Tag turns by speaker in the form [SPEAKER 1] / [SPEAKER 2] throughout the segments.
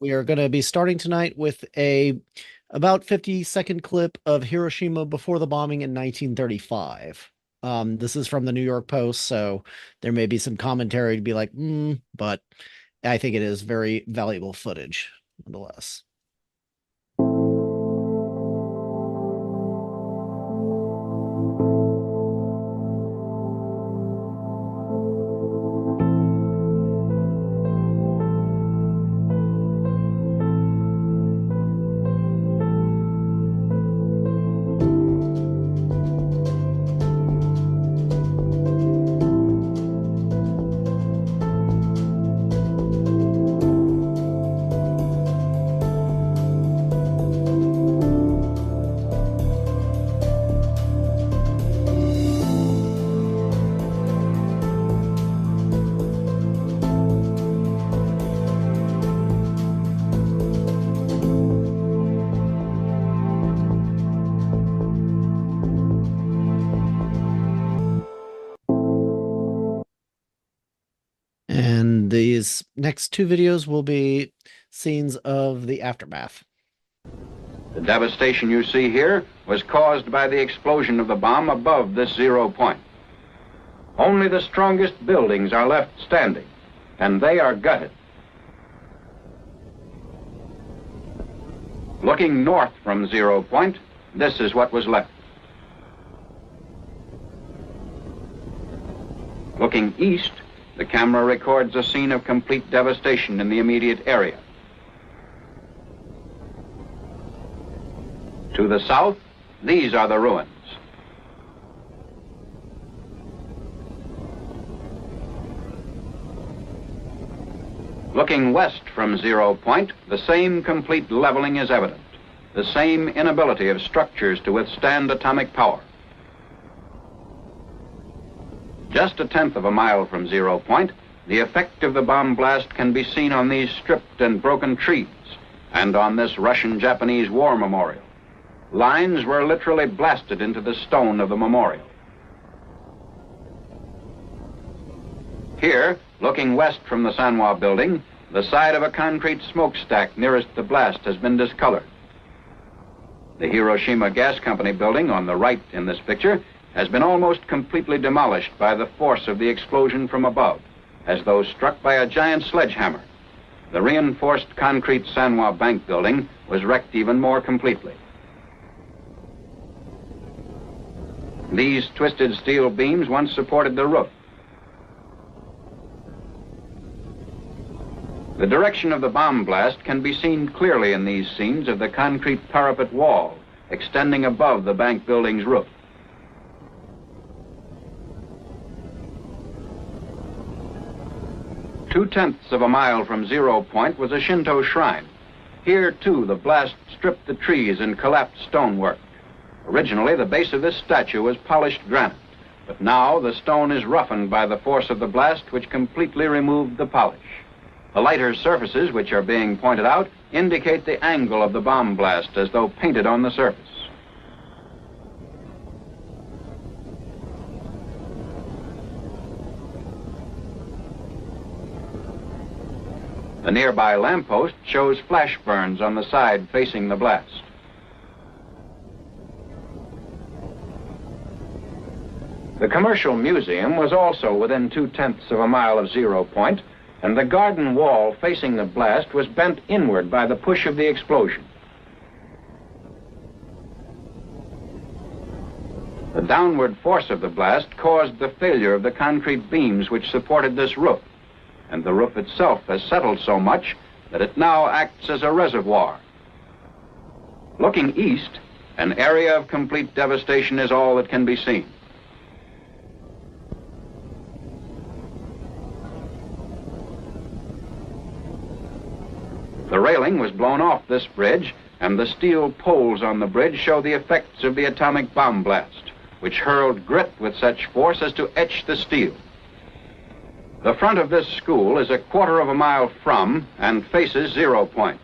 [SPEAKER 1] We are going to be starting tonight with a about 50-second clip of Hiroshima before the bombing in 1935. This is from the New York Post, so there may be some commentary to be like, but I think it is very valuable footage, nonetheless. And these next two videos will be scenes of the aftermath.
[SPEAKER 2] The devastation you see here was caused by the explosion of the bomb above this 0 point. Only the strongest buildings are left standing, and they are gutted. Looking north from 0 point, this is what was left. Looking east, the camera records a scene of complete devastation in the immediate area. To the south, these are the ruins. Looking west from 0 point, the same complete leveling is evident, the same inability of structures to withstand atomic power. Just a tenth of a mile from 0 point, the effect of the bomb blast can be seen on these stripped and broken trees and on this Russian-Japanese war memorial. Lines were literally blasted into the stone of the memorial. Here, looking west from the Sanwa building, the side of a concrete smokestack nearest the blast has been discolored. The Hiroshima Gas Company building on the right in this picture has been almost completely demolished by the force of the explosion from above, as though struck by a giant sledgehammer. The reinforced concrete Sanwa Bank building was wrecked even more completely. These twisted steel beams once supported the roof. The direction of the bomb blast can be seen clearly in these scenes of the concrete parapet wall extending above the bank building's roof. Two-tenths of a mile from 0 point was a Shinto shrine. Here, too, the blast stripped the trees and collapsed stonework. Originally, the base of this statue was polished granite, but now the stone is roughened by the force of the blast, which completely removed the polish. The lighter surfaces, which are being pointed out, indicate the angle of the bomb blast as though painted on the surface. The nearby lamppost shows flash burns on the side facing the blast. The Commercial Museum was also within two-tenths of a mile of 0 point, and the garden wall facing the blast was bent inward by the push of the explosion. The downward force of the blast caused the failure of the concrete beams which supported this roof, and the roof itself has settled so much that it now acts as a reservoir. Looking east, an area of complete devastation is all that can be seen. The railing was blown off this bridge, and the steel poles on the bridge show the effects of the atomic bomb blast, which hurled grit with such force as to etch the steel. The front of this school is a quarter of a mile from and faces 0 point.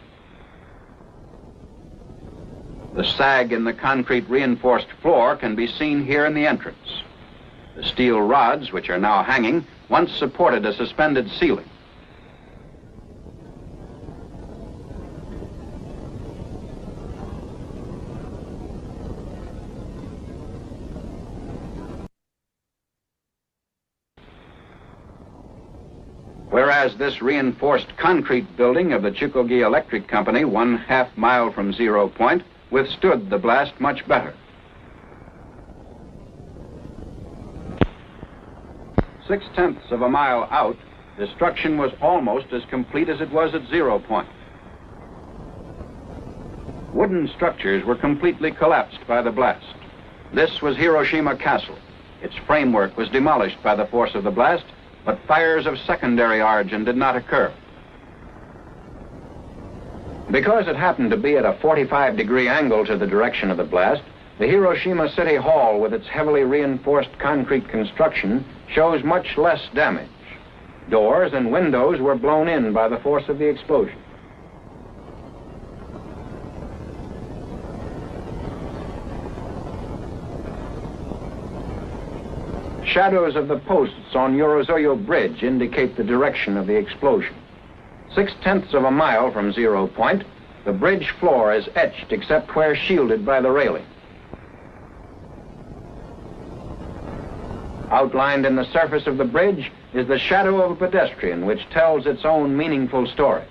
[SPEAKER 2] The sag in the concrete reinforced floor can be seen here in the entrance. The steel rods, which are now hanging, once supported a suspended ceiling. Whereas this reinforced concrete building of the Chukogi Electric Company, 1/2 mile from 0 point, withstood the blast much better. 6/10 of a mile out, destruction was almost as complete as it was at 0 point. Wooden structures were completely collapsed by the blast. This was Hiroshima Castle. Its framework was demolished by the force of the blast, but fires of secondary origin did not occur. Because it happened to be at a 45-degree angle to the direction of the blast, the Hiroshima City Hall, with its heavily reinforced concrete construction, shows much less damage. Doors and windows were blown in by the force of the explosion. Shadows of the posts on Yorozuyo Bridge indicate the direction of the explosion. 6/10 of a mile from 0 point, the bridge floor is etched except where shielded by the railing. Outlined in the surface of the bridge is the shadow of a pedestrian, which tells its own meaningful story.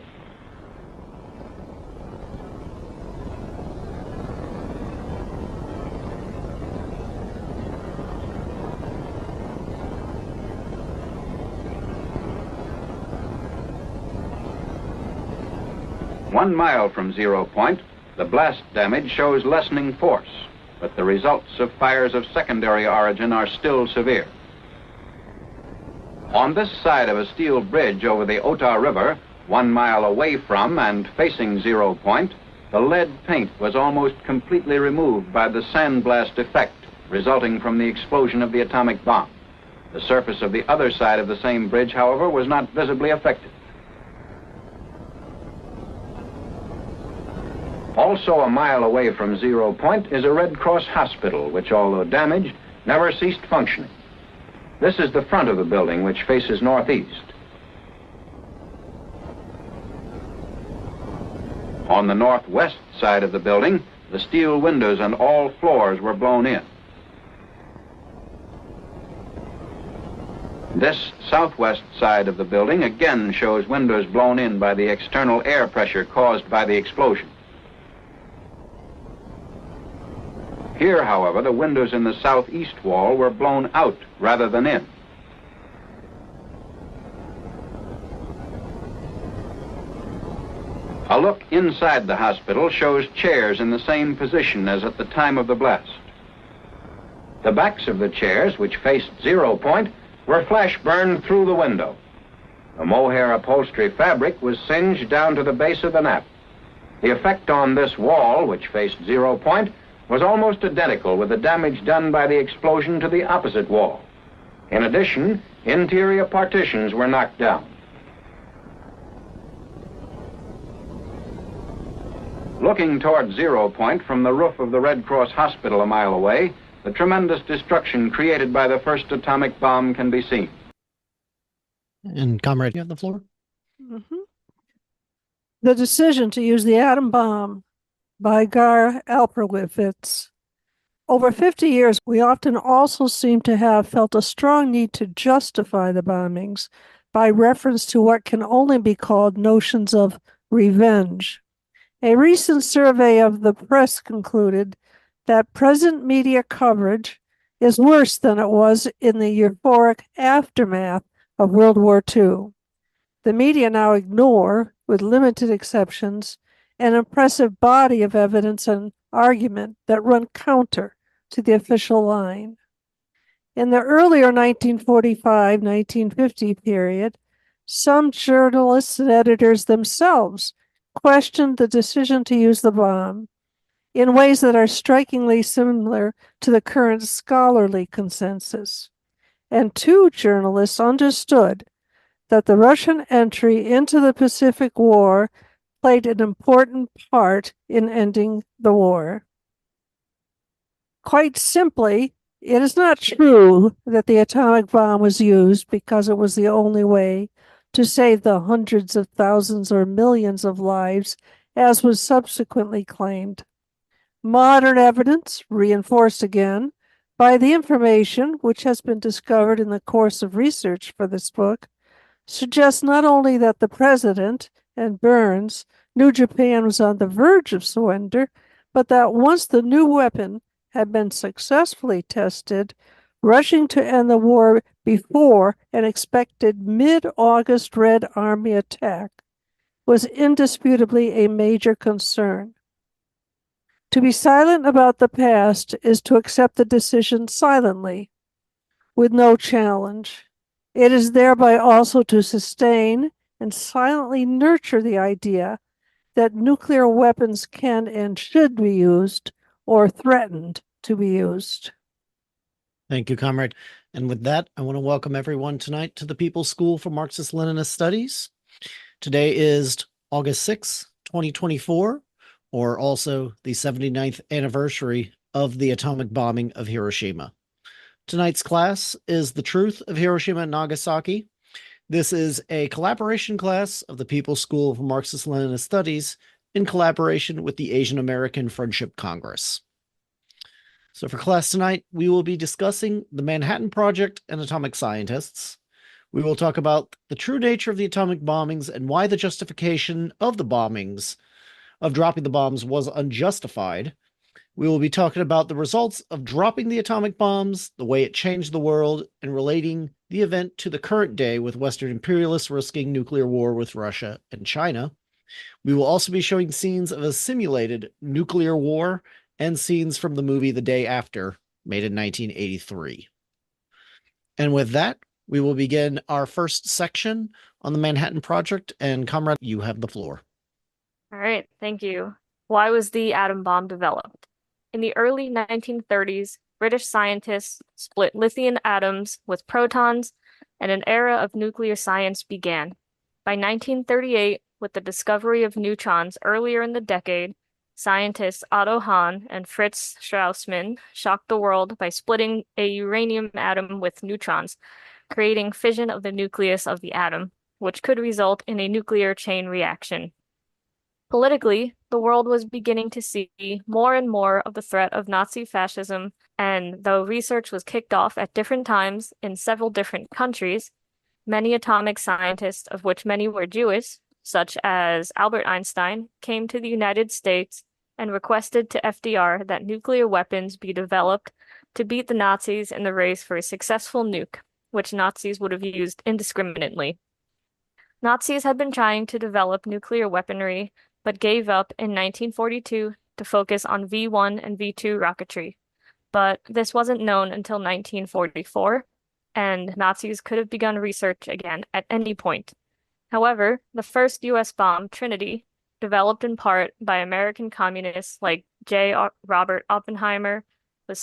[SPEAKER 2] One mile from 0 point, the blast damage shows lessening force, but the results of fires of secondary origin are still severe. On this side of a steel bridge over the Ota River, 1 mile away from and facing 0 point, the lead paint was almost completely removed by the sandblast effect resulting from the explosion of the atomic bomb. The surface of the other side of the same bridge, however, was not visibly affected. Also a mile away from 0 point is a Red Cross hospital, which, although damaged, never ceased functioning. This is the front of the building, which faces northeast. On the northwest side of the building, the steel windows and all floors were blown in. This southwest side of the building again shows windows blown in by the external air pressure caused by the explosion. Here, however, the windows in the southeast wall were blown out rather than in. A look inside the hospital shows chairs in the same position as at the time of the blast. The backs of the chairs, which faced 0 point, were flash burned through the window. The mohair upholstery fabric was singed down to the base of the nap. The effect on this wall, which faced 0 point, was almost identical with the damage done by the explosion to the opposite wall. In addition, interior partitions were knocked down. Looking toward 0 point from the roof of the Red Cross Hospital a mile away, the tremendous destruction created by the first atomic bomb can be seen.
[SPEAKER 1] And comrade, you have the floor.
[SPEAKER 3] The decision to use the atom bomb by Alperovitz. Over 50 years, we often also seem to have felt a strong need to justify the bombings by reference to what can only be called notions of revenge. A recent survey of the press concluded that present media coverage is worse than it was in the euphoric aftermath of World War II. The media now ignore, with limited exceptions, an impressive body of evidence and argument that run counter to the official line. In the earlier 1945-1950 period, some journalists and editors themselves questioned the decision to use the bomb in ways that are strikingly similar to the current scholarly consensus. And two journalists understood that the Russian entry into the Pacific War played an important part in ending the war. Quite simply, it is not true that the atomic bomb was used because it was the only way to save the hundreds of thousands or millions of lives, as was subsequently claimed. Modern evidence, reinforced again by the information which has been discovered in the course of research for this book, suggests not only that the president and Burns knew Japan was on the verge of surrender, but that once the new weapon had been successfully tested, rushing to end the war before an expected mid-August Red Army attack was indisputably a major concern. To be silent about the past is to accept the decision silently, with no challenge. It is thereby also to sustain and silently nurture the idea that nuclear weapons can and should be used or threatened to be used.
[SPEAKER 1] Thank you, comrade. And with that, I want to welcome everyone tonight to the People's School for Marxist-Leninist Studies. Today is August 6, 2024, or also the 79th anniversary of the atomic bombing of Hiroshima. Tonight's class is The Truth of Hiroshima and Nagasaki. This is a collaboration class of the People's School for Marxist-Leninist Studies in collaboration with the Asian American Friendship Congress. So for class tonight, we will be discussing the Manhattan Project and atomic scientists. We will talk about the true nature of the atomic bombings and why the justification of the bombings, of dropping the bombs, was unjustified. We will be talking about the results of dropping the atomic bombs, the way it changed the world, and relating the event to the current day with Western imperialists risking nuclear war with Russia and China. We will also be showing scenes of a simulated nuclear war and scenes from the movie The Day After, made in 1983. And with that, we will begin our first section on the Manhattan Project, and comrade, you have the floor.
[SPEAKER 4] All right, thank you. Why was the atom bomb developed? In the early 1930s, British scientists split lithium atoms with protons, and an era of nuclear science began. By 1938, with the discovery of neutrons earlier in the decade, scientists Otto Hahn and Fritz Strassmann shocked the world by splitting a uranium atom with neutrons, creating fission of the nucleus of the atom, which could result in a nuclear chain reaction. Politically, the world was beginning to see more and more of the threat of Nazi fascism, and though research was kicked off at different times in several different countries, many atomic scientists, of which many were Jewish, such as Albert Einstein, came to the United States and requested to FDR that nuclear weapons be developed to beat the Nazis in the race for a successful nuke, which Nazis would have used indiscriminately. Nazis had been trying to develop nuclear weaponry, but gave up in 1942 to focus on V-1 and V-2 rocketry. But this wasn't known until 1944, and Nazis could have begun research again at any point. However, the first U.S. bomb, Trinity, developed in part by American communists like J. Robert Oppenheimer, was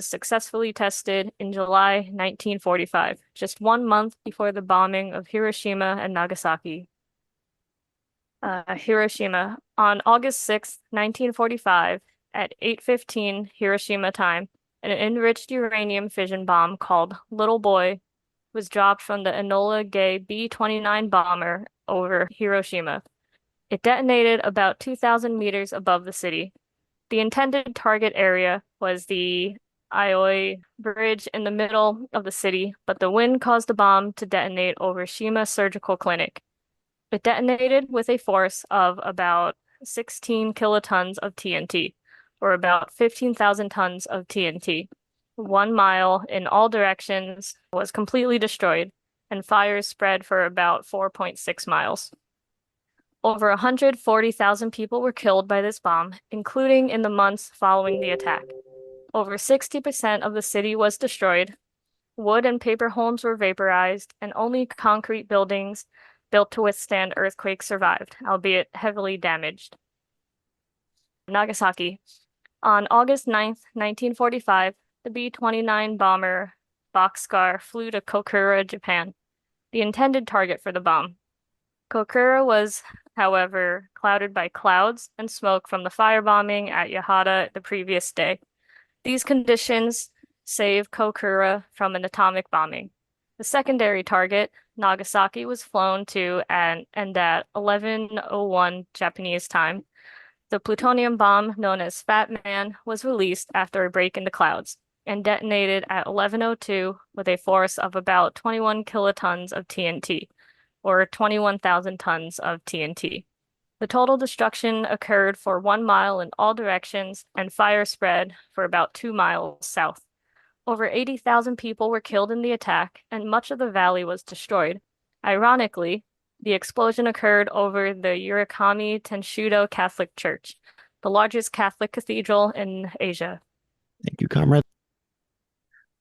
[SPEAKER 4] successfully tested in July 1945, just 1 month before the bombing of Hiroshima and Nagasaki. Hiroshima. On August 6, 1945, at 8:15 Hiroshima time, an enriched uranium fission bomb called Little Boy was dropped from the Enola Gay B-29 bomber over Hiroshima. It detonated about 2,000 meters above the city. The intended target area was the Aioi Bridge in the middle of the city, but the wind caused the bomb to detonate over Shima Surgical Clinic. It detonated with a force of about 16 kilotons of TNT, or about 15,000 tons of TNT. 1 mile in all directions was completely destroyed, and fires spread for about 4.6 miles. Over 140,000 people were killed by this bomb, including in the months following the attack. Over 60% of the city was destroyed. Wood and paper homes were vaporized, and only concrete buildings built to withstand earthquakes survived, albeit heavily damaged. Nagasaki. On August 9th, 1945, the B-29 bomber Boxcar flew to Kokura, Japan, the intended target for the bomb. Kokura was, however, clouded by clouds and smoke from the firebombing at Yahata the previous day. These conditions saved Kokura from an atomic bombing. The secondary target, Nagasaki, was flown to and at 11:01 Japanese time. The plutonium bomb, known as Fat Man, was released after a break in the clouds and detonated at 11:02 with a force of about 21 kilotons of TNT, or 21,000 tons of TNT. The total destruction occurred for 1 mile in all directions, and fire spread for about 2 miles south. Over 80,000 people were killed in the attack, and much of the valley was destroyed. Ironically, the explosion occurred over the Urakami Tenshudo Catholic Church, the largest Catholic cathedral in Asia.
[SPEAKER 1] Thank you, comrade.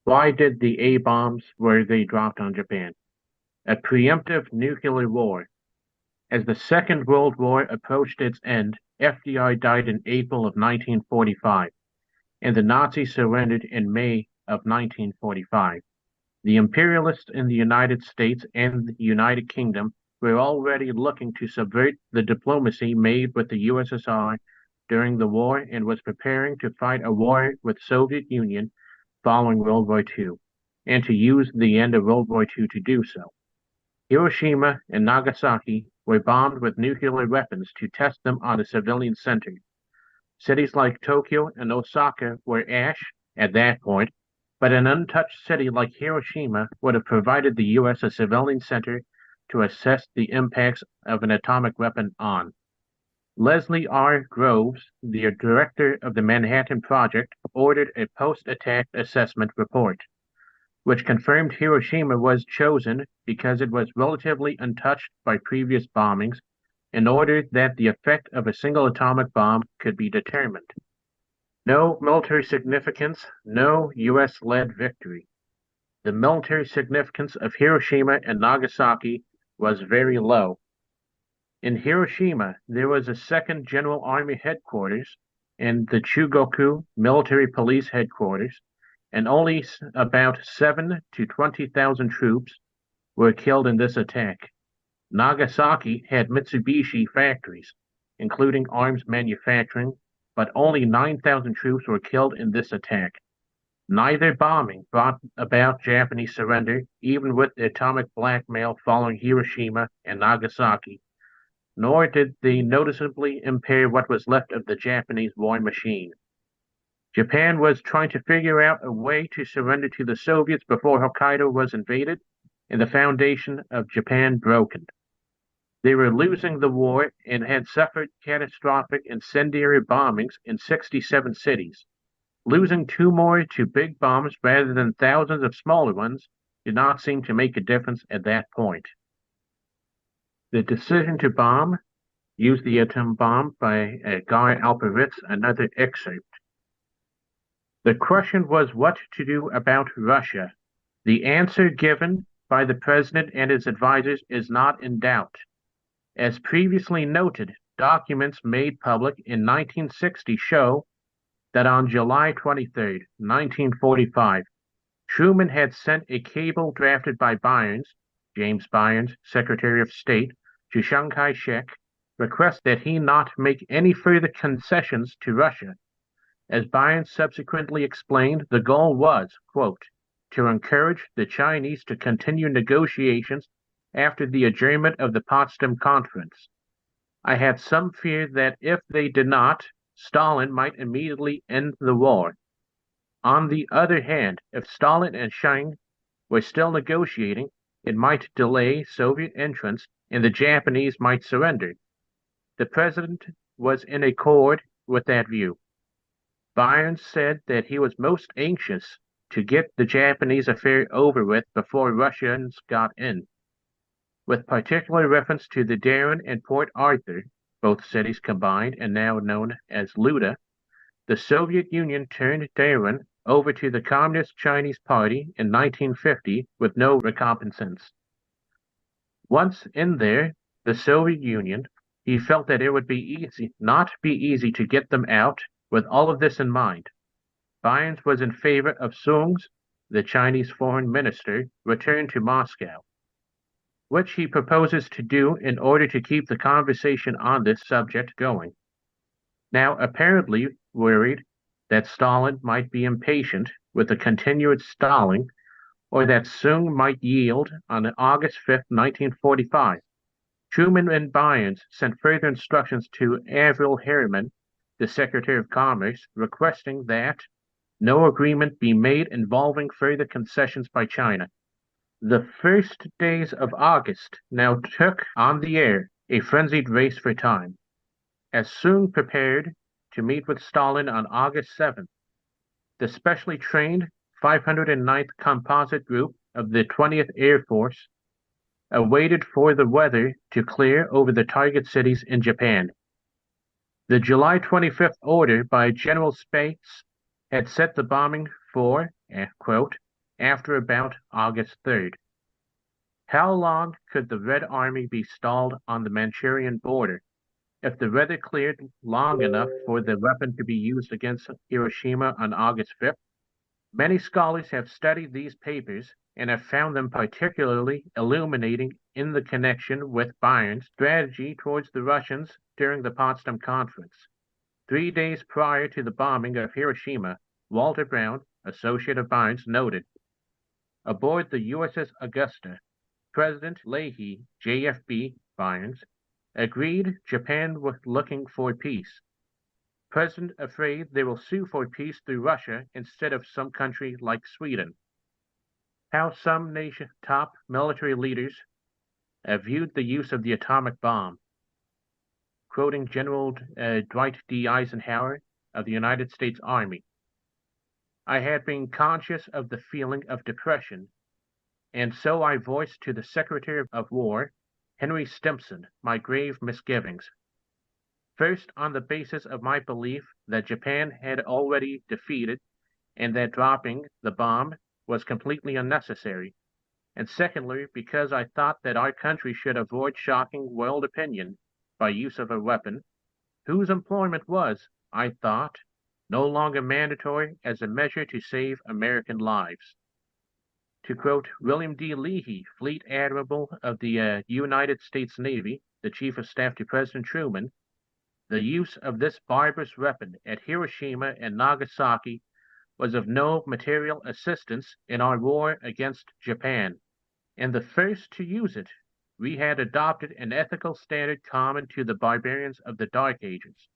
[SPEAKER 5] Why did the A-bombs were they dropped on Japan? A preemptive nuclear war. As the Second World War approached its end, FDR died in April of 1945, and the Nazis surrendered in May of 1945. The imperialists in the United States and the United Kingdom were already looking to subvert the diplomacy made with the USSR during the war and was preparing to fight a war with Soviet Union following World War II, and to use the end of World War II to do so. Hiroshima and Nagasaki were bombed with nuclear weapons to test them on a civilian center. Cities like Tokyo and Osaka were ash at that point, but an untouched city like Hiroshima would have provided the U.S. a civilian center to assess the impacts of an atomic weapon on. Leslie R. Groves, the director of the Manhattan Project, ordered a post-attack assessment report, which confirmed Hiroshima was chosen because it was relatively untouched by previous bombings, in order that the effect of a single atomic bomb could be determined. No military significance, no U.S.-led victory. The military significance of Hiroshima and Nagasaki was very low. In Hiroshima, there was a Second General Army Headquarters and the Chugoku Military Police Headquarters, and only about 7,000 to 20,000 troops were killed in this attack. Nagasaki had Mitsubishi factories, including arms manufacturing, but only 9,000 troops were killed in this attack. Neither bombing brought about Japanese surrender, even with the atomic blackmail following Hiroshima and Nagasaki, nor did they noticeably impair what was left of the Japanese war machine. Japan was trying to figure out a way to surrender to the Soviets before Hokkaido was invaded and the foundation of Japan broken. They were losing the war and had suffered catastrophic incendiary bombings in 67 cities. Losing 2 more to big bombs rather than thousands of smaller ones did not seem to make a difference at that point. The decision to bomb used the atom bomb by Guy Alperovitz, another excerpt. The question was what to do about Russia. The answer given by the president and his advisors is not in doubt. As previously noted, documents made public in 1960 show that on July 23, 1945, Truman had sent a cable drafted by Byrnes, James Byrnes, Secretary of State, to Chiang Kai-shek, request that he not make any further concessions to Russia. As Byrnes subsequently explained, the goal was, quote, to encourage the Chinese to continue negotiations after the adjournment of the Potsdam Conference. I had some fear that if they did not, Stalin might immediately end the war. On the other hand, if Stalin and Chiang were still negotiating, it might delay Soviet entrance and the Japanese might surrender. The president was in accord with that view. Byrnes said that he was most anxious to get the Japanese affair over with before Russians got in. With particular reference to the Darien and Port Arthur, both cities combined and now known as Luda, the Soviet Union turned Darien over to the Communist Chinese Party in 1950 with no recompense. Once in there, the Soviet Union, he felt that it would not be easy to get them out with all of this in mind. Byrnes was in favor of Soong's, the Chinese foreign minister, return to Moscow, which he proposes to do in order to keep the conversation on this subject going. Now apparently worried that Stalin might be impatient with the continued stalling, or that Soong might yield on August 5, 1945. Truman and Byrnes sent further instructions to Avril Harriman, the Secretary of Commerce, requesting that no agreement be made involving further concessions by China. The first days of August now took on the air a frenzied race for time. As soon prepared to meet with Stalin on August 7th, the specially trained 509th Composite Group of the 20th Air Force awaited for the weather to clear over the target cities in Japan. The July 25th order by General Spates had set the bombing for, quote, after about August 3rd. How long could the Red Army be stalled on the Manchurian border? If the weather cleared long enough for the weapon to be used against Hiroshima on August 5th, many scholars have studied these papers and have found them particularly illuminating in the connection with Bayern's strategy towards the Russians during the Potsdam Conference. 3 days prior to the bombing of Hiroshima, Walter Brown, associate of Bayern's, noted, aboard the USS Augusta, President Leahy, JFB Bayern's, agreed Japan was looking for peace. President afraid they will sue for peace through Russia instead of some country like Sweden. How some nation top military leaders viewed the use of the atomic bomb. Quoting General Dwight D. Eisenhower of the United States Army, I had been conscious of the feeling of depression, and so I voiced to the Secretary of War, Henry Stimson, my grave misgivings. First, on the basis of my belief that Japan had already defeated and that dropping the bomb was completely unnecessary. And secondly, because I thought that our country should avoid shocking world opinion by use of a weapon whose employment was, I thought, no longer mandatory as a measure to save American lives. To quote William D. Leahy, Fleet Admiral of the United States Navy, the Chief of Staff to President Truman, the use of this barbarous weapon at Hiroshima and Nagasaki was of no material assistance in our war against Japan, and the first to use it, we had adopted an ethical standard common to the barbarians of the Dark Ages.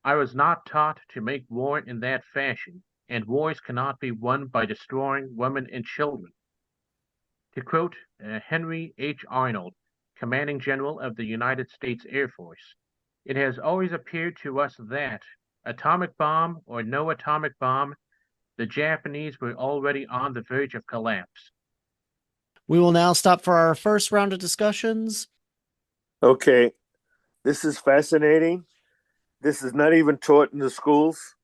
[SPEAKER 5] I was not taught to make war in that fashion, and wars cannot be won by destroying women and children. To quote Henry H. Arnold, Commanding General of the United States Air Force, it has always appeared to us that, atomic bomb or no atomic bomb, the Japanese were already on the verge of collapse.
[SPEAKER 1] We will now stop for our first round of discussions.
[SPEAKER 6] Okay, this is fascinating. This is not even taught in the schools.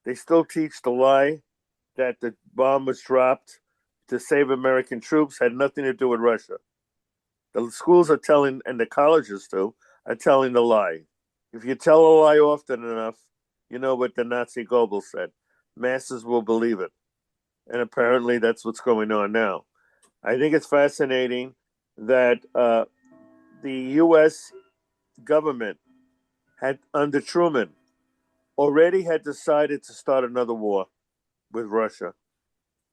[SPEAKER 6] They still teach the lie that the bomb was dropped to save American troops, had nothing to do with Russia. The schools are telling, and the colleges too, are telling the lie. If you tell a lie often enough, you know what the Nazi Goebbels said. Masses will believe it. And apparently that's what's going on now. I think it's fascinating that the U.S. government had, under Truman, already had decided to start another war with Russia.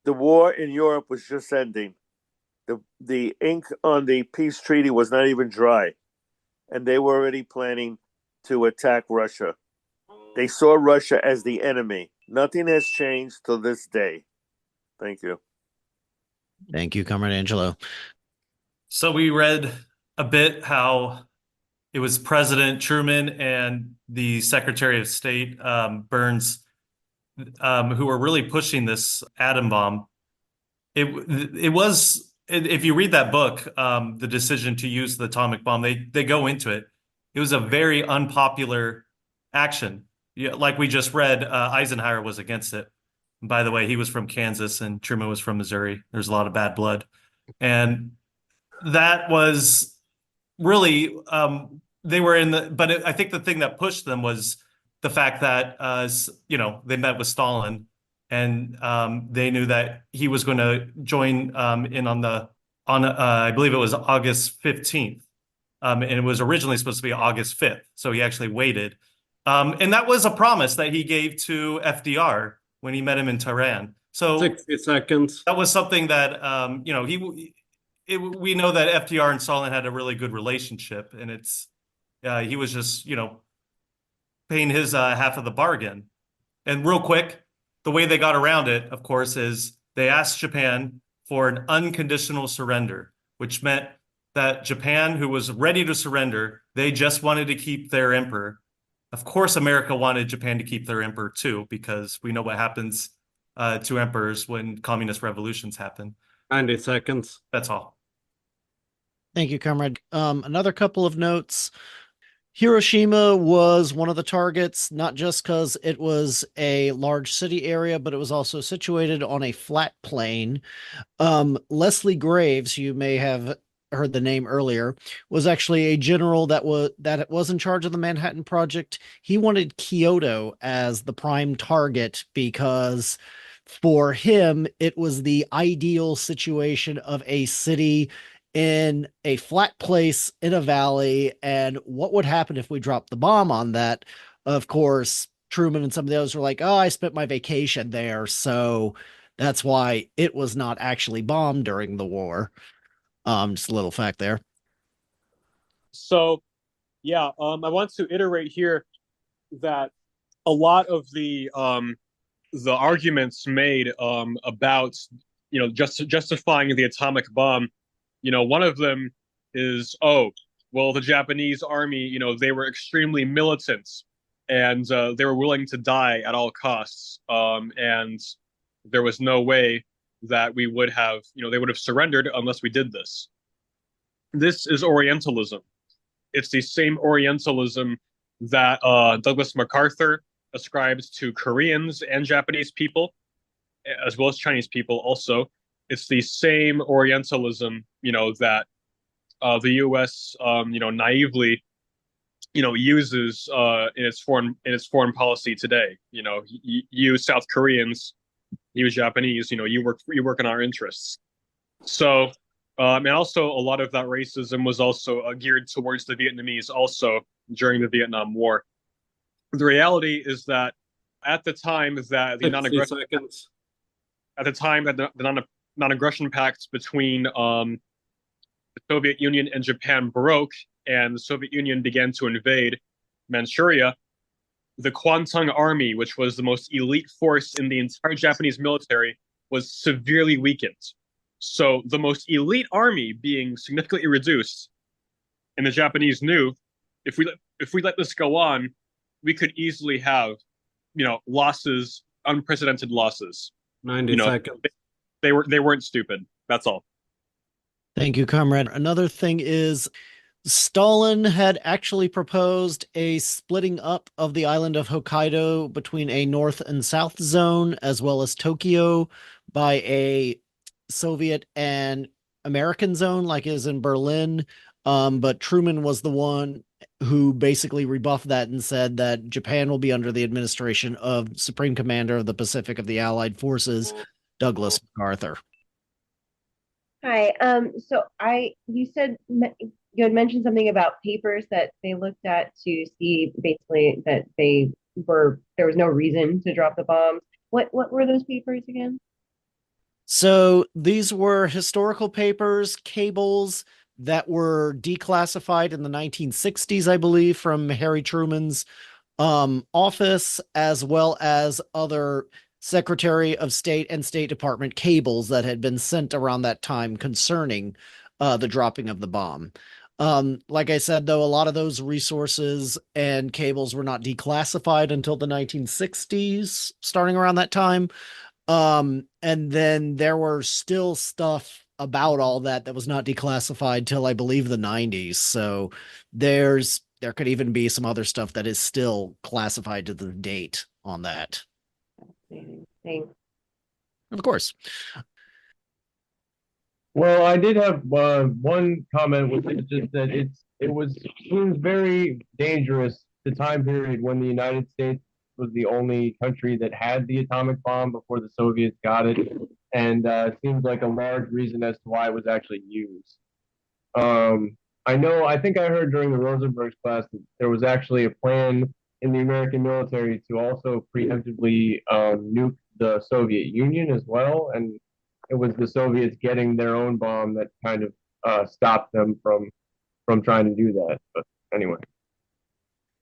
[SPEAKER 6] The war in Europe was just ending. The ink on the peace treaty was not even dry, and they were already planning to attack Russia. They saw Russia as the enemy. Nothing has changed till this day. Thank you.
[SPEAKER 1] Thank you, Comrade Angelo.
[SPEAKER 7] So we read a bit how it was President Truman and the Secretary of State, Burns, who were really pushing this atom bomb. It was, if you read that book, The Decision to Use the Atomic Bomb, they go into it. It was a very unpopular action. Like we just read, Eisenhower was against it. By the way, he was from Kansas and Truman was from Missouri. There's a lot of bad blood. And that was really, they were in the, but I think the thing that pushed them was the fact that, they met with Stalin and they knew that he was going to join in on I believe it was August 15th. And it was originally supposed to be August 5th. So he actually waited. And that was a promise that he gave to FDR when he met him in Tehran. So
[SPEAKER 8] 60 seconds.
[SPEAKER 7] That was something that, we know that FDR and Stalin had a really good relationship, and he was just, paying his half of the bargain. And real quick, the way they got around it, of course, is they asked Japan for an unconditional surrender, which meant that Japan, who was ready to surrender, they just wanted to keep their emperor. Of course, America wanted Japan to keep their emperor too, because we know what happens to emperors when communist revolutions happen.
[SPEAKER 8] 90 seconds.
[SPEAKER 7] That's all.
[SPEAKER 1] Thank you, comrade. Another couple of notes. Hiroshima was one of the targets, not just because it was a large city area, but it was also situated on a flat plain. Leslie Graves, you may have heard the name earlier, was actually a general that was in charge of the Manhattan Project. He wanted Kyoto as the prime target because for him, it was the ideal situation of a city in a flat place in a valley. And what would happen if we dropped the bomb on that? Of course, Truman and some of the others were like, oh, I spent my vacation there. So that's why it was not actually bombed during the war. Just a little fact there.
[SPEAKER 9] So, yeah, I want to iterate here that a lot of the arguments made about justifying the atomic bomb, one of them is, oh, well, the Japanese army, they were extremely militant and they were willing to die at all costs, and there was no way that we would have, they would have surrendered unless we did this. This is Orientalism. It's the same Orientalism that Douglas MacArthur ascribes to Koreans and Japanese people, as well as Chinese people also. It's the same Orientalism, that the U.S., naively, uses in its foreign policy today. You South Koreans, you Japanese, you work in our interests. So, and also a lot of that racism was also geared towards the Vietnamese also during the Vietnam War. The reality is that at the time that the non-aggression pact between the Soviet Union and Japan broke, and the Soviet Union began to invade Manchuria, the Kwantung Army, which was the most elite force in the entire Japanese military, was severely weakened. So the most elite army being significantly reduced, and the Japanese knew if we let this go on, we could easily have, losses, unprecedented losses.
[SPEAKER 8] 90 seconds.
[SPEAKER 9] They weren't stupid. That's all.
[SPEAKER 1] Thank you, comrade. Another thing is Stalin had actually proposed a splitting up of the island of Hokkaido between a north and south zone, as well as Tokyo, by a Soviet and American zone, like is in Berlin. But Truman was the one who basically rebuffed that and said that Japan will be under the administration of Supreme Commander of the Pacific of the Allied Forces, Douglas MacArthur.
[SPEAKER 10] Hi. You said you had mentioned something about papers that they looked at to see basically that there was no reason to drop the bombs. What were those papers again?
[SPEAKER 1] So these were historical papers, cables that were declassified in the 1960s, I believe, from Harry Truman's office, as well as other Secretary of State and State Department cables that had been sent around that time concerning the dropping of the bomb. Like I said, though, a lot of those resources and cables were not declassified until the 1960s, starting around that time. And then there were still stuff about all that was not declassified till I believe the 90s. So there could even be some other stuff that is still classified to the date on that.
[SPEAKER 10] Thanks.
[SPEAKER 1] Of course.
[SPEAKER 11] Well, I did have one comment, which is just that it seems very dangerous, the time period when the United States was the only country that had the atomic bomb before the Soviets got it, and it seems like a large reason as to why it was actually used. I think I heard during the Rosenberg's class that there was actually a plan in the American military to also preemptively nuke the Soviet Union as well, and it was the Soviets getting their own bomb that kind of stopped them from trying to do that. But anyway.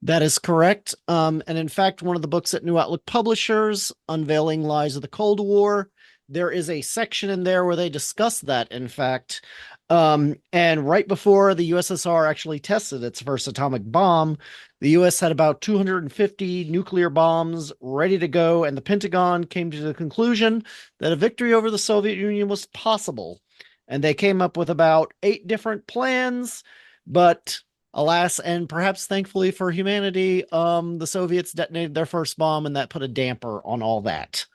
[SPEAKER 1] That is correct. And in fact, one of the books at New Outlook Publishers, Unveiling Lies of the Cold War, there is a section in there where they discuss that, in fact. And right before the USSR actually tested its first atomic bomb, the US had about 250 nuclear bombs ready to go, and the Pentagon came to the conclusion that a victory over the Soviet Union was possible. And they came up with about 8 different plans, but alas, and perhaps thankfully for humanity, the Soviets detonated their first bomb, and that put a damper on all that.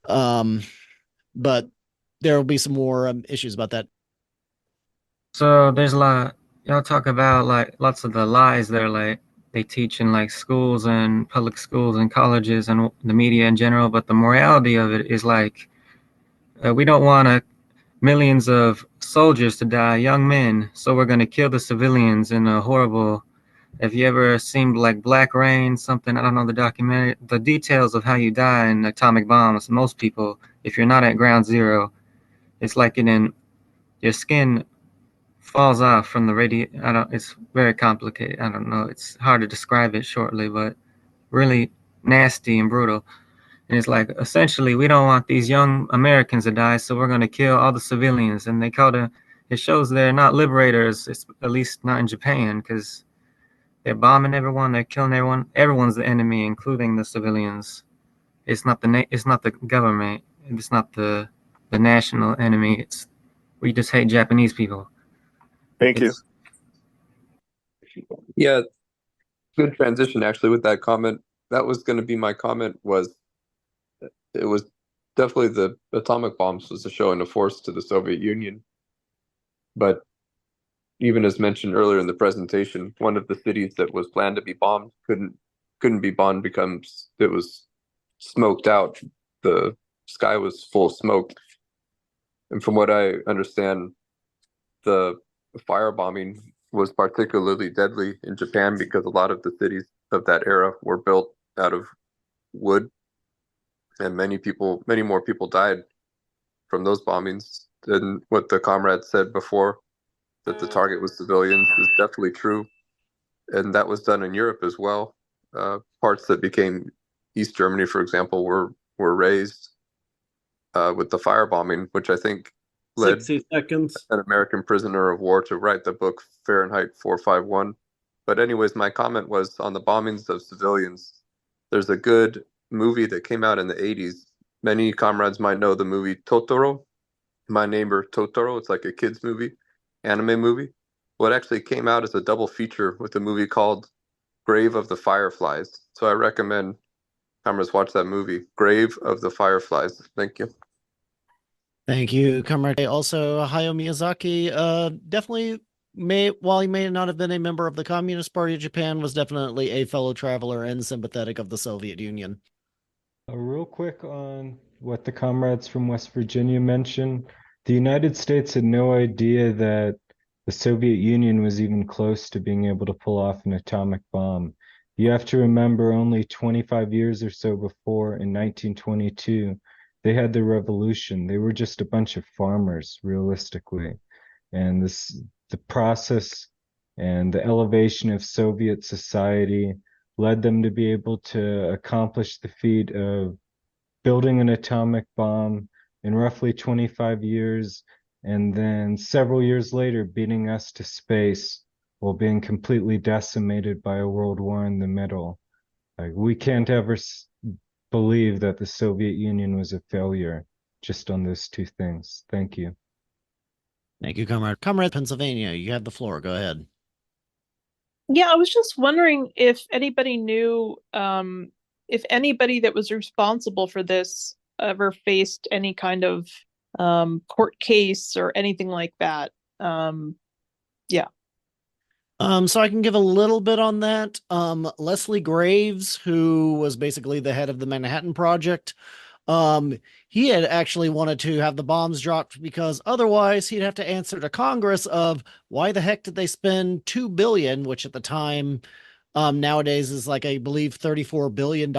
[SPEAKER 1] But there will be some more issues about that.
[SPEAKER 12] So there's a lot, y'all talk about like lots of the lies there, like they teach in like schools and public schools and colleges and the media in general, but the morality of it is like we don't want millions of soldiers to die, young men, so we're going to kill the civilians in a horrible. If you ever seen like Black Rain, something, I don't know the documentary, the details of how you die in atomic bombs, most people, if you're not at ground zero, it's like your skin falls off from the it's very complicated. I don't know. It's hard to describe it shortly, but really nasty and brutal. And it's like, essentially, we don't want these young Americans to die, so we're going to kill all the civilians. And it shows they're not liberators, it's, at least not in Japan, because they're bombing everyone, they're killing everyone. Everyone's the enemy, including the civilians. It's not the government. It's not the national enemy. We just hate Japanese people.
[SPEAKER 6] Thank you.
[SPEAKER 13] Yeah, good transition actually with that comment. That was going to be my comment. It was definitely the atomic bombs was a showing of force to the Soviet Union, but even as mentioned earlier in the presentation, one of the cities that was planned to be bombed couldn't be bombed because it was smoked out. The sky was full of smoke, and from what I understand, the firebombing was particularly deadly in Japan because a lot of the cities of that era were built out of wood, and many more people died from those bombings than what the comrade said before, that the target was civilians, is definitely true. And that was done in Europe as well. Parts that became East Germany, for example, were razed with the firebombing, which I think led
[SPEAKER 8] 60 seconds.
[SPEAKER 13] an American prisoner of war to write the book Fahrenheit 451. But anyways, my comment was on the bombings of civilians. There's a good movie that came out in the 80s. Many comrades might know the movie Totoro, My Neighbor Totoro. It's like a kid's movie, anime movie. Well, it actually came out as a double feature with a movie called Grave of the Fireflies. So I recommend comrades watch that movie, Grave of the Fireflies. Thank you.
[SPEAKER 1] Thank you, Comrade. Also, Hayao Miyazaki definitely while he may not have been a member of the Communist Party of Japan, was definitely a fellow traveler and sympathetic of the Soviet Union.
[SPEAKER 14] Real quick on what the comrades from West Virginia mentioned, the United States had no idea that the Soviet Union was even close to being able to pull off an atomic bomb. You have to remember only 25 years or so before, in 1922, they had the revolution. They were just a bunch of farmers, realistically. And the process and the elevation of Soviet society led them to be able to accomplish the feat of building an atomic bomb in roughly 25 years, and then several years later beating us to space while being completely decimated by a world war in the middle. Like, we can't ever believe that the Soviet Union was a failure just on those two things. Thank you.
[SPEAKER 1] Thank you, Comrade. Comrade Pennsylvania, you have the floor. Go ahead.
[SPEAKER 15] Yeah, I was just wondering if anybody knew, if anybody that was responsible for this ever faced any kind of court case or anything like that. Yeah.
[SPEAKER 1] So I can give a little bit on that. Leslie Graves, who was basically the head of the Manhattan Project, he had actually wanted to have the bombs dropped because otherwise he'd have to answer to Congress of why the heck did they spend $2 billion, which at the time, nowadays is like, I believe, $34 billion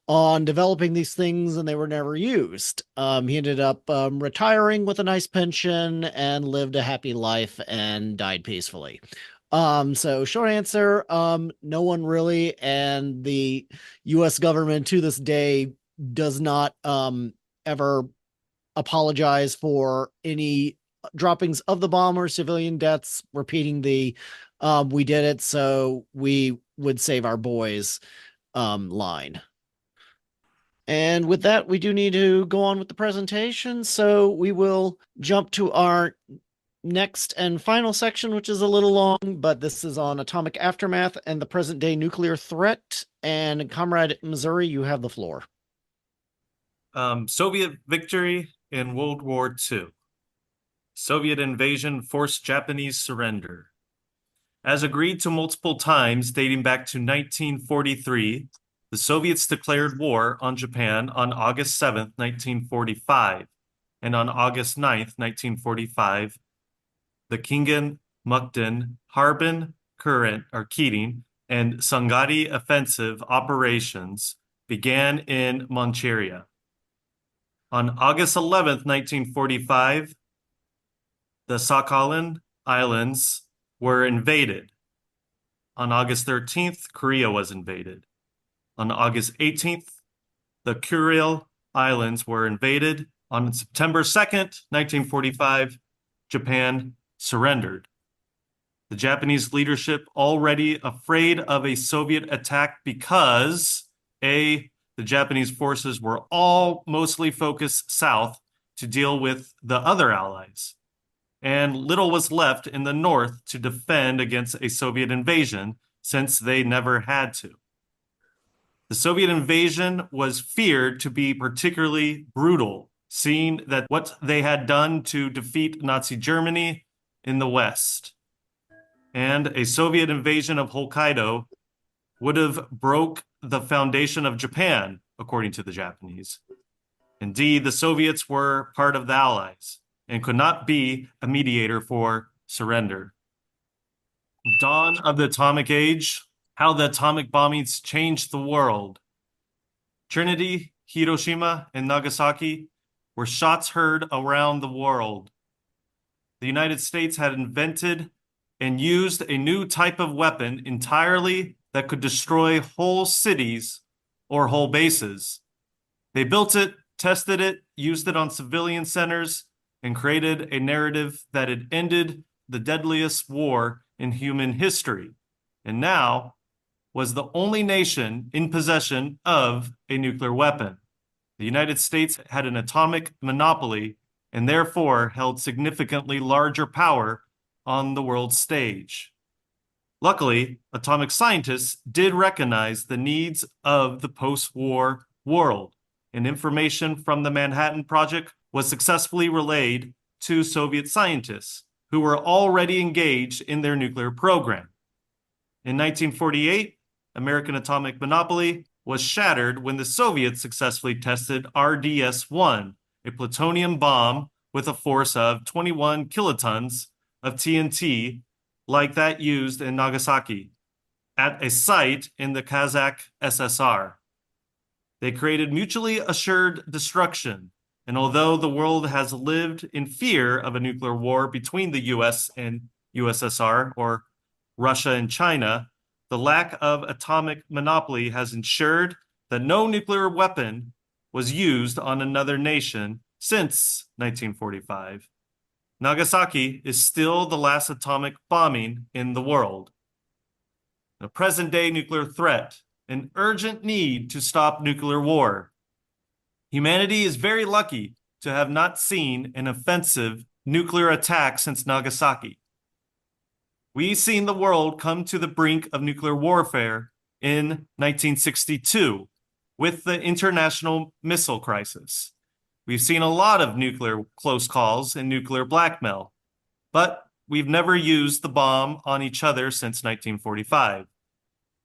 [SPEAKER 1] on developing these things, and they were never used. He ended up retiring with a nice pension and lived a happy life and died peacefully. So short answer, no one really, and the US government to this day does not ever apologize for any droppings of the bomb or civilian deaths, repeating the we did it so we would save our boys line. And with that, we do need to go on with the presentation. So we will jump to our next and final section, which is a little long, but this is on atomic aftermath and the present day nuclear threat. And Comrade Missouri, you have the floor.
[SPEAKER 7] Soviet victory in World War II. Soviet invasion forced Japanese surrender. As agreed to multiple times dating back to 1943, the Soviets declared war on Japan on August 7, 1945, and on August 9, 1945, the Kingen, Mukden, Harbin, Keating, and Sungari offensive operations began in Manchuria. On August 11, 1945, the Sakhalin Islands were invaded. On August 13th, Korea was invaded. On August 18th, the Kuril Islands were invaded. On September 2nd, 1945, Japan surrendered. The Japanese leadership already afraid of a Soviet attack because the Japanese forces were all mostly focused south to deal with the other allies, and little was left in the north to defend against a Soviet invasion since they never had to. The Soviet invasion was feared to be particularly brutal, seeing that what they had done to defeat Nazi Germany in the West. And a Soviet invasion of Hokkaido would have broke the foundation of Japan, according to the Japanese. Indeed, the Soviets were part of the Allies and could not be a mediator for surrender. Dawn of the atomic age, how the atomic bombings changed the world. Trinity, Hiroshima, and Nagasaki were shots heard around the world. The United States had invented and used a new type of weapon entirely that could destroy whole cities or whole bases. They built it, tested it, used it on civilian centers, and created a narrative that had ended the deadliest war in human history, and now was the only nation in possession of a nuclear weapon. The United States had an atomic monopoly and therefore held significantly larger power on the world stage. Luckily, atomic scientists did recognize the needs of the post-war world, and information from the Manhattan Project was successfully relayed to Soviet scientists who were already engaged in their nuclear program. In 1948, American atomic monopoly was shattered when the Soviets successfully tested RDS-1, a plutonium bomb with a force of 21 kilotons of TNT, like that used in Nagasaki, at a site in the Kazakh SSR. They created mutually assured destruction, and although the world has lived in fear of a nuclear war between the US and USSR, or Russia and China, the lack of atomic monopoly has ensured that no nuclear weapon was used on another nation since 1945. Nagasaki is still the last atomic bombing in the world. The present-day nuclear threat, an urgent need to stop nuclear war. Humanity is very lucky to have not seen an offensive nuclear attack since Nagasaki. We've seen the world come to the brink of nuclear warfare in 1962 with the international missile crisis. We've seen a lot of nuclear close calls and nuclear blackmail, but we've never used the bomb on each other since 1945.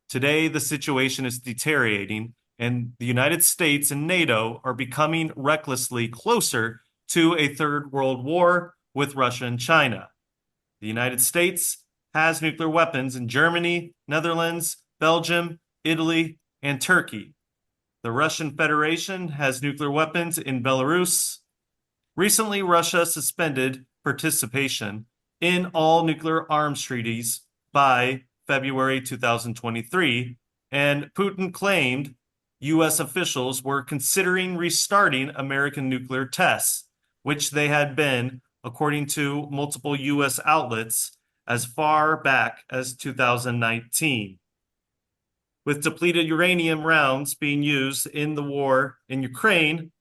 [SPEAKER 7] Today, the situation is deteriorating, and the United States and NATO are becoming recklessly closer to a third world war with Russia and China. The United States has nuclear weapons in Germany, Netherlands, Belgium, Italy, and Turkey. The Russian Federation has nuclear weapons in Belarus. Recently, Russia suspended participation in all nuclear arms treaties by February 2023, and Putin claimed U.S. officials were considering restarting American nuclear tests, which they had been, according to multiple U.S. outlets, as far back as 2019. With depleted uranium rounds being used in the war in Ukraine,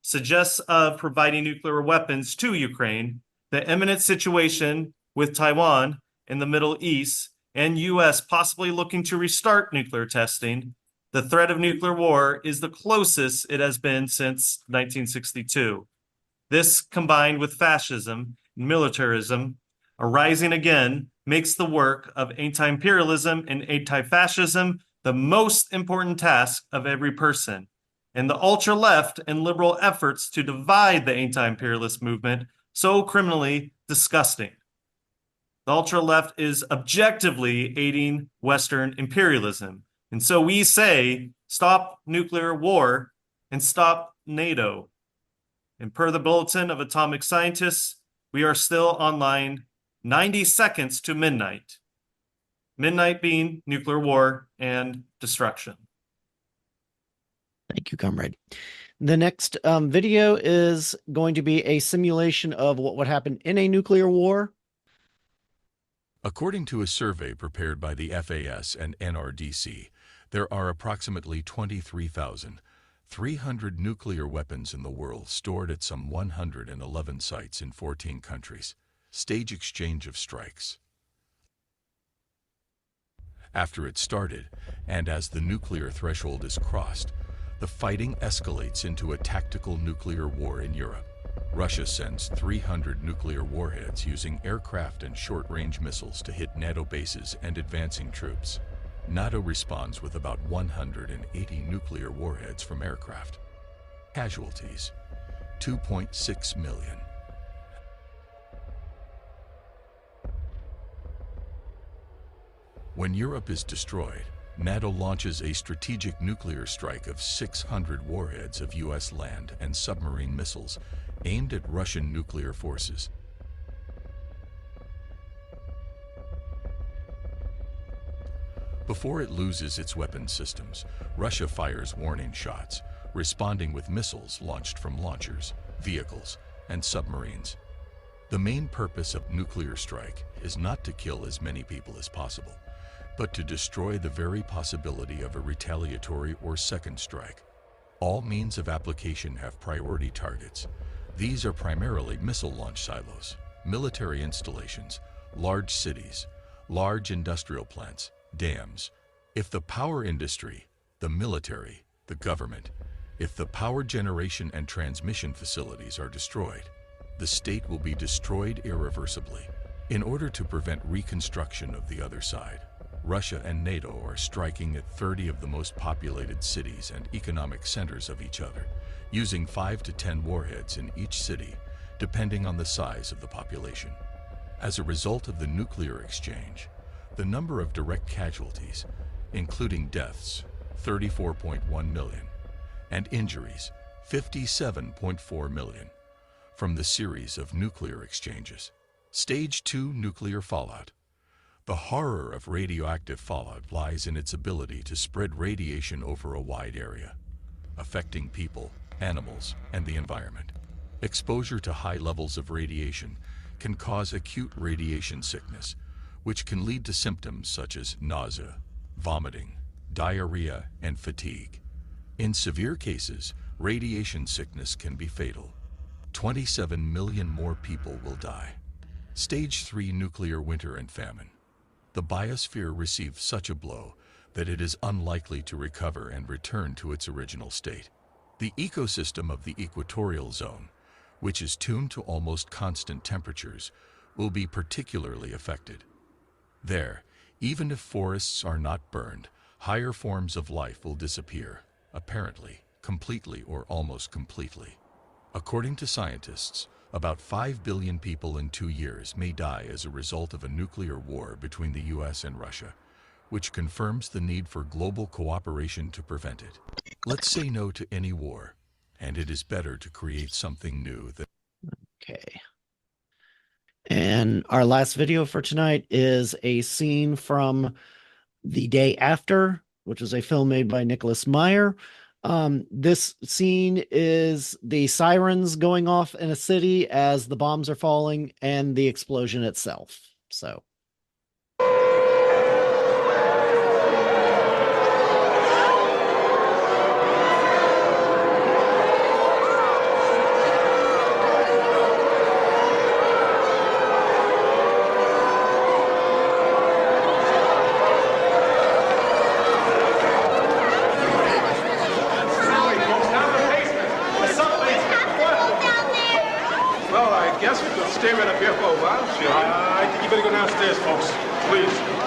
[SPEAKER 7] suggests of providing nuclear weapons to Ukraine, the imminent situation with Taiwan in the Middle East, and U.S. possibly looking to restart nuclear testing, the threat of nuclear war is the closest it has been since 1962. This, combined with fascism and militarism arising again, makes the work of anti-imperialism and anti-fascism the most important task of every person. And the ultra-left and liberal efforts to divide the anti-imperialist movement so criminally disgusting. The ultra-left is objectively aiding Western imperialism. And so we say, stop nuclear war and stop NATO. And per the Bulletin of Atomic Scientists, we are still online 90 seconds to midnight. Midnight being nuclear war and destruction.
[SPEAKER 1] Thank you, comrade. The next video is going to be a simulation of what would happen in a nuclear war.
[SPEAKER 16] According to a survey prepared by the FAS and NRDC, there are approximately 23,300 nuclear weapons in the world stored at some 111 sites in 14 countries. Stage exchange of strikes. After it started, and as the nuclear threshold is crossed, the fighting escalates into a tactical nuclear war in Europe. Russia sends 300 nuclear warheads using aircraft and short-range missiles to hit NATO bases and advancing troops. NATO responds with about 180 nuclear warheads from aircraft. Casualties, 2.6 million. When Europe is destroyed, NATO launches a strategic nuclear strike of 600 warheads of U.S. land and submarine missiles aimed at Russian nuclear forces. Before it loses its weapon systems, Russia fires warning shots, responding with missiles launched from launchers, vehicles, and submarines. The main purpose of nuclear strike is not to kill as many people as possible, but to destroy the very possibility of a retaliatory or second strike. All means of application have priority targets. These are primarily missile launch silos, military installations, large cities, large industrial plants, dams. If the power industry, the military, the government, if the power generation and transmission facilities are destroyed, the state will be destroyed irreversibly. In order to prevent reconstruction of the other side, Russia and NATO are striking at 30 of the most populated cities and economic centers of each other, using 5 to 10 warheads in each city, depending on the size of the population. As a result of the nuclear exchange, the number of direct casualties, including deaths, 34.1 million, and injuries, 57.4 million, from the series of nuclear exchanges. Stage 2 nuclear fallout. The horror of radioactive fallout lies in its ability to spread radiation over a wide area, affecting people, animals, and the environment. Exposure to high levels of radiation can cause acute radiation sickness, which can lead to symptoms such as nausea, vomiting, diarrhea, and fatigue. In severe cases, radiation sickness can be fatal. 27 million more people will die. Stage 3 nuclear winter and famine. The biosphere received such a blow that it is unlikely to recover and return to its original state. The ecosystem of the equatorial zone, which is tuned to almost constant temperatures, will be particularly affected. There, even if forests are not burned, higher forms of life will disappear, apparently, completely or almost completely. According to scientists, about 5 billion people in 2 years may die as a result of a nuclear war between the US and Russia, which confirms the need for global cooperation to prevent it. Let's say no to any war, and it is better to create something new than...
[SPEAKER 1] Okay. And our last video for tonight is a scene from The Day After, which is a film made by Nicholas Meyer. This scene is the sirens going off in a city as the bombs are falling and the explosion itself. So.
[SPEAKER 17] Stay right up here for a while. Sure. I think you better go downstairs, folks. Please.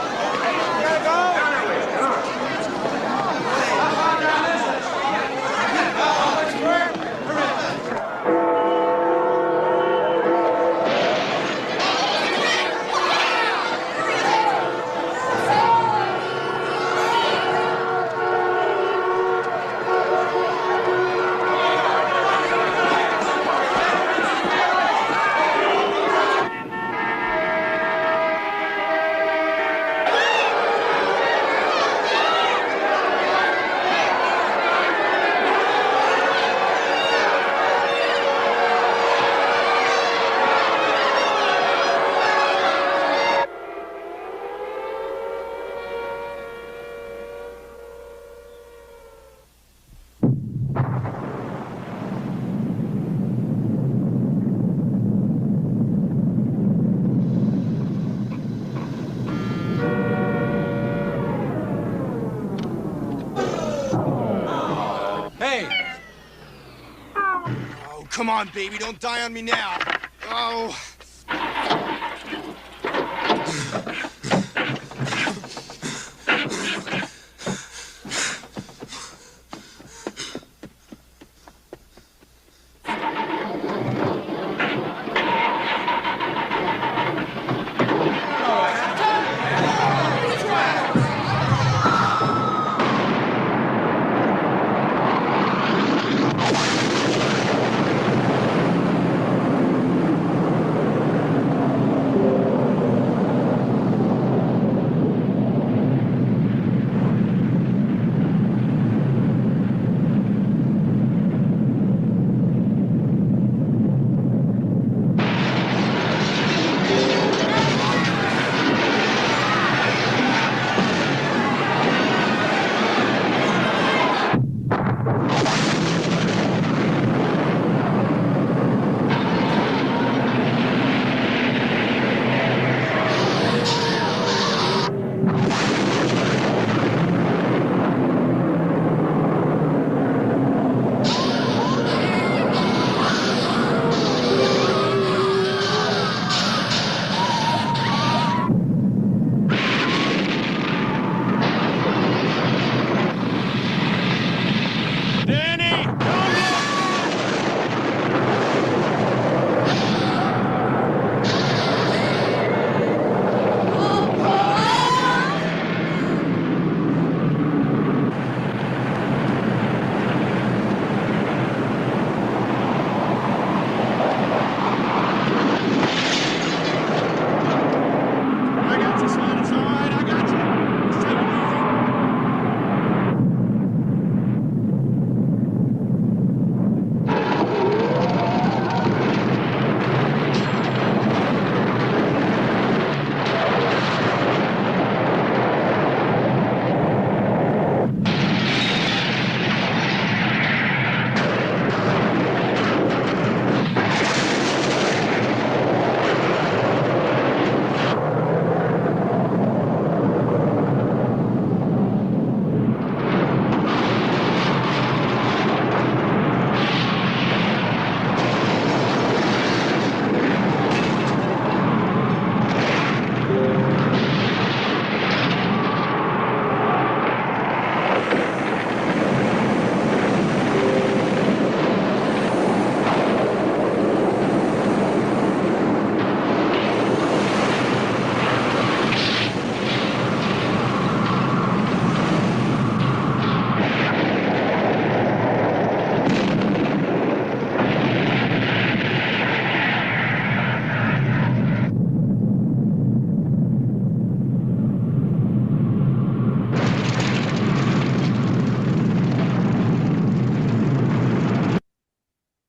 [SPEAKER 18] Come on, baby, don't die on me now. Oh.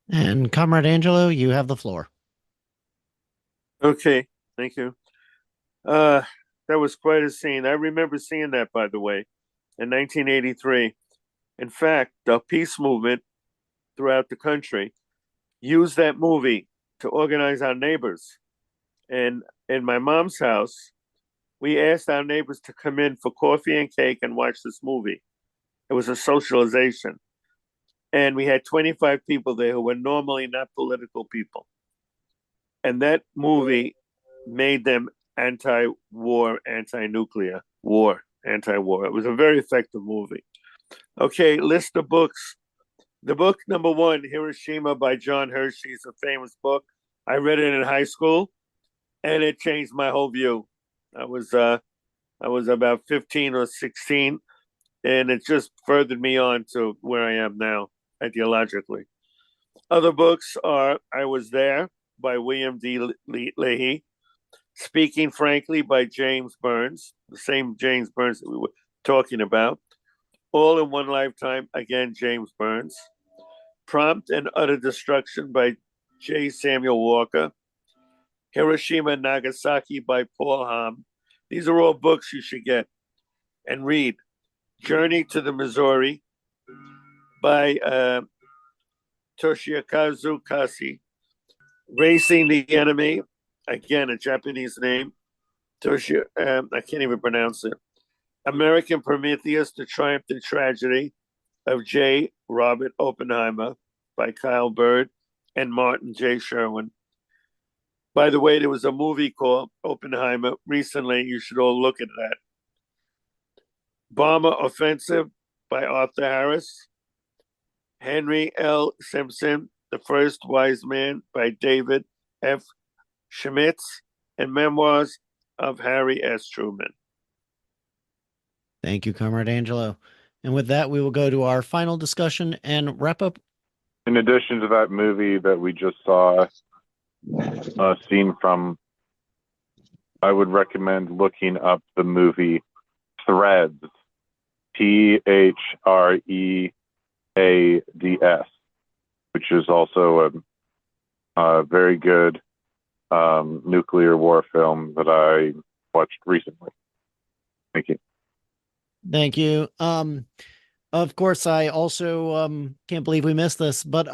[SPEAKER 1] And Comrade Angelo, you have the floor.
[SPEAKER 6] Okay, thank you. That was quite a scene. I remember seeing that, by the way, in 1983. In fact, the peace movement throughout the country used that movie to organize our neighbors. And in my mom's house, we asked our neighbors to come in for coffee and cake and watch this movie. It was a socialization. And we had 25 people there who were normally not political people. And that movie made them anti-war, anti-nuclear, war, anti-war. It was a very effective movie. Okay, list of books. The book number one, Hiroshima by John Hershey, is a famous book. I read it in high school, and it changed my whole view. I was about 15 or 16, and it just furthered me on to where I am now, ideologically. Other books are I Was There by William D. Leahy, Speaking Frankly by James Burns, the same James Burns that we were talking about. All in One Lifetime, again, James Burns. Prompt and Utter Destruction by J. Samuel Walker. Hiroshima and Nagasaki by Paul Hamm. These are all books you should get and read. Journey to the Missouri by Toshikazu Kasi. Racing the Enemy, again, a Japanese name. I can't even pronounce it. American Prometheus, The Triumph and Tragedy of J. Robert Oppenheimer by Kyle Bird and Martin J. Sherwin. By the way, there was a movie called Oppenheimer recently. You should all look at that. Bomber Offensive by Arthur Harris. Henry L. Simpson, The First Wise Man by David F. Schmitz, and Memoirs of Harry S. Truman.
[SPEAKER 1] Thank you, Comrade Angelo. And with that, we will go to our final discussion and wrap up.
[SPEAKER 19] In addition to that movie that we just saw a scene from, I would recommend looking up the movie Threads, Threads, which is also a very good nuclear war film that I watched recently. Thank you.
[SPEAKER 1] Thank you. Of course, I also can't believe we missed this, but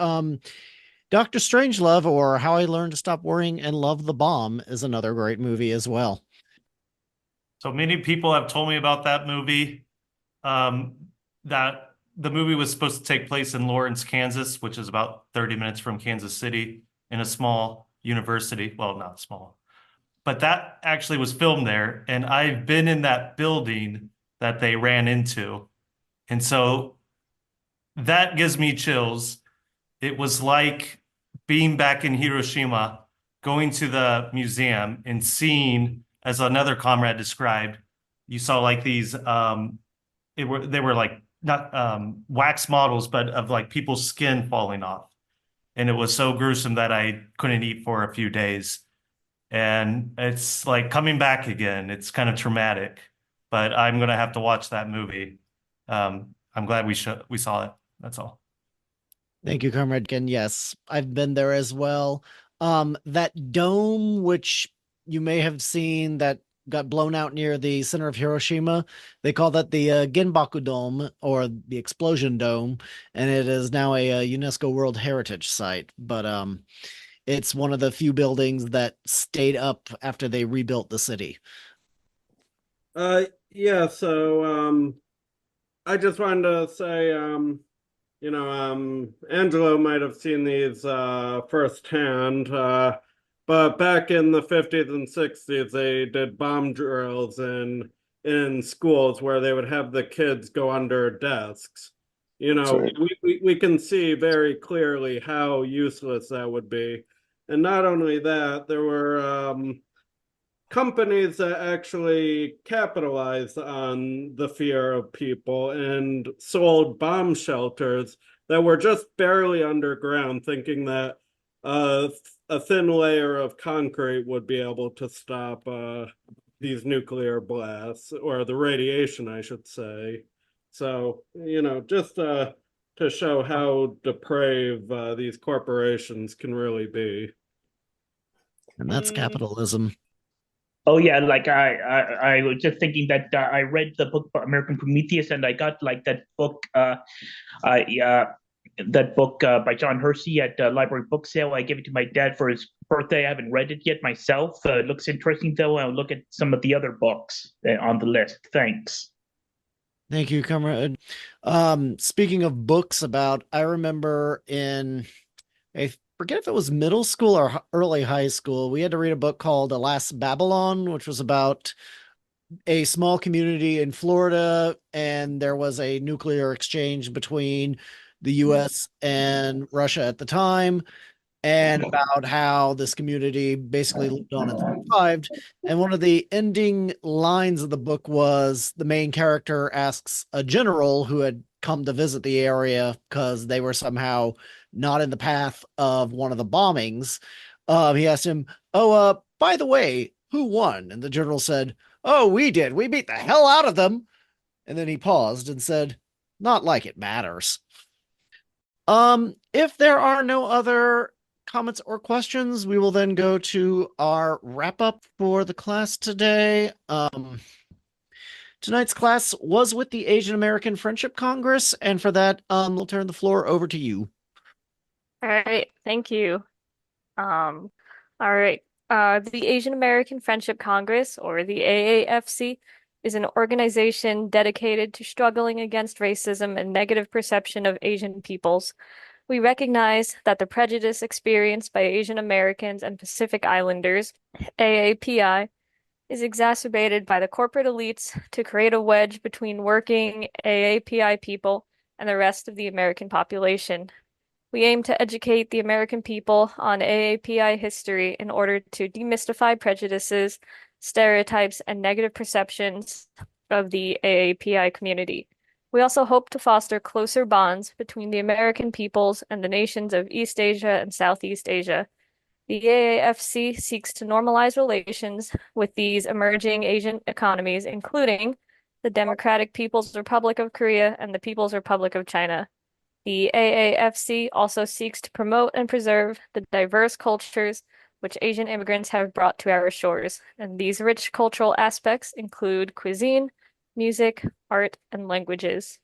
[SPEAKER 1] Dr. Strangelove, or How I Learned to Stop Worrying and Love the Bomb, is another great movie as well.
[SPEAKER 7] So many people have told me about that movie. That the movie was supposed to take place in Lawrence, Kansas, which is about 30 minutes from Kansas City, in a small university. Well, not small, but that actually was filmed there. And I've been in that building that they ran into. And so that gives me chills. It was like being back in Hiroshima, going to the museum and seeing, as another comrade described, you saw like these, they were like not wax models, but of like people's skin falling off. And it was so gruesome that I couldn't eat for a few days. And it's like coming back again. It's kind of traumatic, but I'm going to have to watch that movie. I'm glad we saw it. That's all.
[SPEAKER 1] Thank you, Comrade Ken. Yes, I've been there as well. That dome, which you may have seen that got blown out near the center of Hiroshima, they call that the Genbaku Dome, or the Explosion Dome, and it is now a UNESCO World Heritage Site. But it's one of the few buildings that stayed up after they rebuilt the city.
[SPEAKER 8] Yeah, so I just wanted to say, Angelo might have seen these firsthand, but back in the 50s and 60s, they did bomb drills in schools where they would have the kids go under desks. We can see very clearly how useless that would be. And not only that, there were companies that actually capitalized on the fear of people and sold bomb shelters that were just barely underground, thinking that a thin layer of concrete would be able to stop these nuclear blasts, or the radiation, I should say. So, just to show how depraved these corporations can really be.
[SPEAKER 1] And that's capitalism.
[SPEAKER 20] Oh yeah, like I was just thinking that I read the book American Prometheus, and I got like that book by John Hersey at library book sale. I gave it to my dad for his birthday. I haven't read it yet myself. It looks interesting though. I'll look at some of the other books on the list. Thanks.
[SPEAKER 1] Thank you, comrade. Speaking of books I remember I forget if it was middle school or early high school, we had to read a book called Alas Babylon, which was about a small community in Florida, and there was a nuclear exchange between the US and Russia at the time, and about how this community basically lived on and survived. And one of the ending lines of the book was the main character asks a general who had come to visit the area because they were somehow not in the path of one of the bombings. He asked him, by the way, who won? And the general said, oh, we did. We beat the hell out of them. And then he paused and said, not like it matters. If there are no other comments or questions, we will then go to our wrap up for the class today. Tonight's class was with the Asian American Friendship Congress, and for that, we'll turn the floor over to you.
[SPEAKER 4] All right, thank you. All right. The Asian American Friendship Congress, or the AAFC, is an organization dedicated to struggling against racism and negative perception of Asian peoples. We recognize that the prejudice experienced by Asian Americans and Pacific Islanders, AAPI, is exacerbated by the corporate elites to create a wedge between working AAPI people and the rest of the American population. We aim to educate the American people on AAPI history in order to demystify prejudices, stereotypes, and negative perceptions of the AAPI community. We also hope to foster closer bonds between the American peoples and the nations of East Asia and Southeast Asia. The AAFC seeks to normalize relations with these emerging Asian economies, including the Democratic People's Republic of Korea and the People's Republic of China. The AAFC also seeks to promote and preserve the diverse cultures which Asian immigrants have brought to our shores, and these rich cultural aspects include cuisine, music, art, and languages.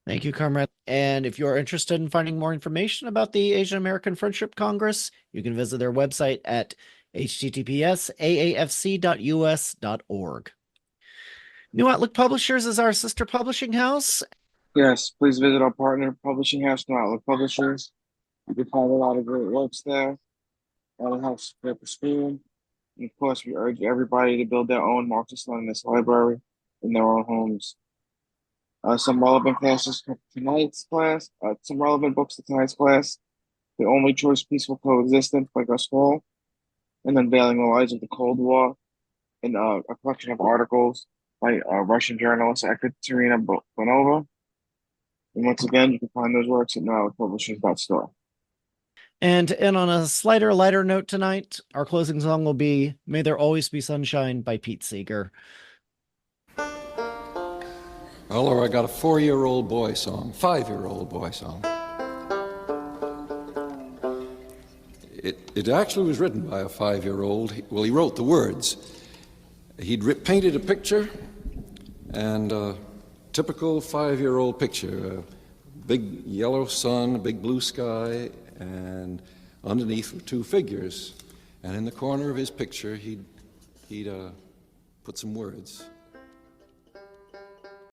[SPEAKER 1] Thank you, comrade. And if you're interested in finding more information about the Asian American Friendship Congress, you can visit their website at https://aafc.us.org. New Outlook Publishers is our sister publishing house.
[SPEAKER 21] Yes, please visit our partner publishing house, New Outlook Publishers. You can find a lot of great works there. That'll help spread the spoon. And of course, we urge everybody to build their own Marxist-Leninist library in their own homes. Some relevant classes for tonight's class, some relevant books to tonight's class. The Only Choice, Peaceful Coexistence by Gus Hall, and Unveiling the Lies of the Cold War, and a collection of articles by Russian journalist Ekaterina Bonova. And once again, you can find those works at newoutlookpublishers.store.
[SPEAKER 1] And on a slighter, lighter note tonight, our closing song will be May There Always Be Sunshine by Pete Seeger.
[SPEAKER 22] Well, or I got a 4-year-old boy song, 5-year-old boy song. It actually was written by a 5-year-old. Well, he wrote the words. He'd painted a picture, and a typical 5-year-old picture, a big yellow sun, a big blue sky, and underneath were 2 figures. And in the corner of his picture, he'd put some words.